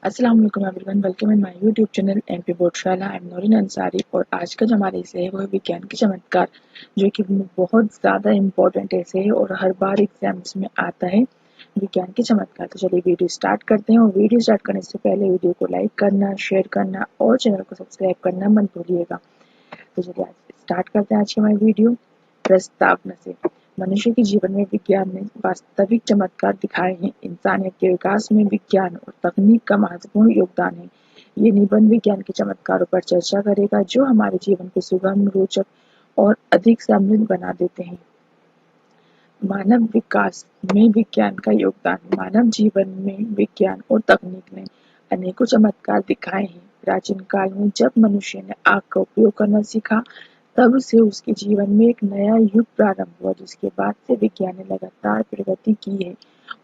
अस्सलाम वालेकुम everyone, welcome in my YouTube channel MP Bodhshala. I am Naureen Ansari और आज का जो हमारा एसे है वो है विज्ञान के चमत्कार, जो कि बहुत ज़्यादा इम्पोर्टेंट एसे है और हर बार एग्जाम्स में आता है विज्ञान के चमत्कार। तो चलिए वीडियो स्टार्ट करते हैं। और वीडियो स्टार्ट करने से पहले वीडियो को लाइक करना, शेयर करना और चैनल को सब्सक्राइब करना मत भूलिएगा। तो चलिए आज स्टार्ट करते हैं आज की हमारी वीडियो। प्रस्तावना से मनुष्य के जीवन में विज्ञान ने वास्तविक चमत्कार दिखाए हैं। इंसानियत के विकास में विज्ञान और तकनीक का महत्वपूर्ण योगदान है। ये निबंध विज्ञान के चमत्कारों पर चर्चा करेगा जो हमारे जीवन को सुगम, रोचक और अधिक समृद्ध बना देते हैं। मानव विकास में विज्ञान का योगदान। मानव जीवन में विज्ञान और तकनीक ने अनेकों चमत्कार दिखाए हैं। प्राचीन काल में जब मनुष्य ने आग का उपयोग करना सीखा, तब से उसके जीवन में एक नया युग प्रारंभ हुआ, जिसके बाद से विज्ञान ने लगातार प्रगति की है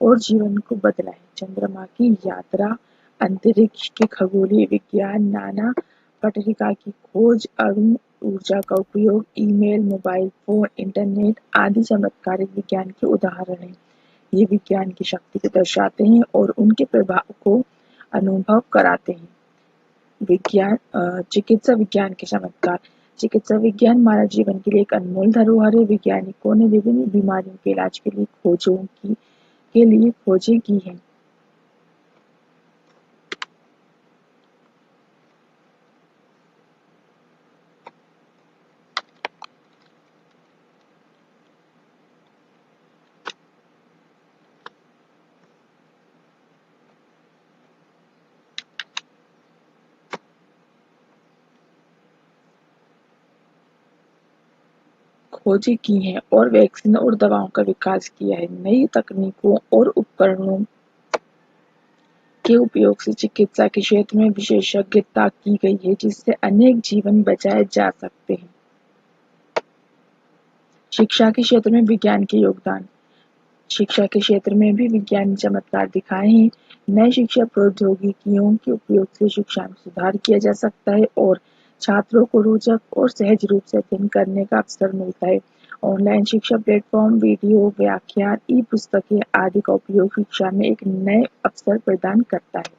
और जीवन को बदला है। चंद्रमा की यात्रा, अंतरिक्ष के खगोलीय विज्ञान, नाना पटरिका की खोज, अणु ऊर्जा का उपयोग, ईमेल, मोबाइल फोन, इंटरनेट आदि चमत्कारिक विज्ञान के उदाहरण हैं। ये विज्ञान की शक्ति को दर्शाते हैं और उनके प्रभाव को अनुभव कराते हैं। चिकित्सा विज्ञान के चमत्कार। चिकित्सा विज्ञान मानव जीवन के लिए एक अनमोल धरोहर है। वैज्ञानिकों ने विभिन्न बीमारियों के इलाज के लिए खोजें की हैं। खोजें की हैं और वैक्सीन और दवाओं का विकास किया है। नई तकनीकों और उपकरणों के उपयोग से चिकित्सा के क्षेत्र में विशेषज्ञता की गई है, जिससे अनेक जीवन बचाए जा सकते हैं। शिक्षा के क्षेत्र में विज्ञान के योगदान। शिक्षा के क्षेत्र में भी विज्ञान ने चमत्कार दिखाए हैं। नए शिक्षा प्रौद्योगिकियों के उपयोग से शिक्षा में सुधार किया जा सकता है और छात्रों को रोचक और सहज रूप से अध्ययन करने का अवसर मिलता है। ऑनलाइन शिक्षा प्लेटफॉर्म, वीडियो व्याख्यान, ई पुस्तकें आदि का उपयोग शिक्षा में एक नए अवसर प्रदान करता है।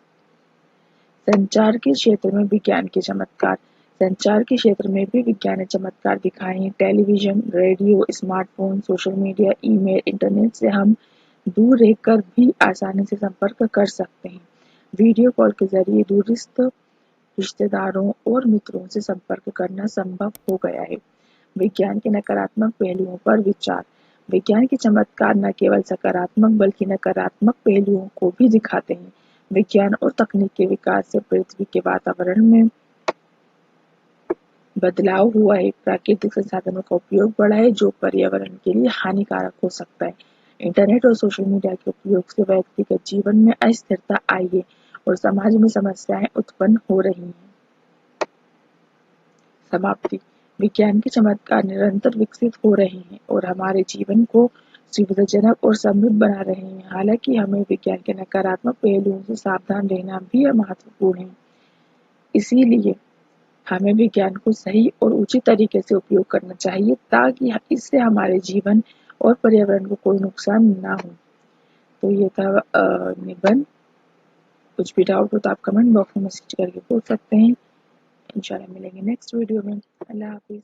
संचार के क्षेत्र में विज्ञान के चमत्कार। संचार के क्षेत्र में भी विज्ञान ने चमत्कार दिखाए हैं। Television, radio, smartphone, social media, email, internet से हम दूर रहकर भी आसानी से संपर्क कर सकते हैं। वीडियो कॉल के जरिए दूरस्थ रिश्तेदारों और मित्रों से संपर्क करना संभव हो गया है। विज्ञान के नकारात्मक पहलुओं पर विचार। विज्ञान के चमत्कार न केवल सकारात्मक बल्कि नकारात्मक पहलुओं को भी दिखाते हैं। विज्ञान और तकनीक के विकास से पृथ्वी के वातावरण में बदलाव हुआ है। प्राकृतिक संसाधनों का उपयोग बढ़ा है, जो पर्यावरण के लिए हानिकारक हो सकता है। इंटरनेट और सोशल मीडिया के उपयोग से व्यक्तिगत जीवन में अस्थिरता आई है और समाज में समस्याएं उत्पन्न हो रही हैं। समाप्ति। विज्ञान के चमत्कार निरंतर विकसित हो रहे हैं और हमारे जीवन को सुविधाजनक और समृद्ध बना रहे हैं। हालांकि हमें विज्ञान के नकारात्मक पहलुओं से सावधान रहना भी महत्वपूर्ण है। इसीलिए हमें विज्ञान को सही और उचित तरीके से उपयोग करना चाहिए, ताकि इससे हमारे जीवन और पर्यावरण को कोई नुकसान ना हो। तो ये था निबंध। कुछ भी डाउट हो तो आप कमेंट बॉक्स में मैसेज करके पूछ सकते हैं। इंशाल्लाह मिलेंगे नेक्स्ट वीडियो में। अल्लाह हाफिज।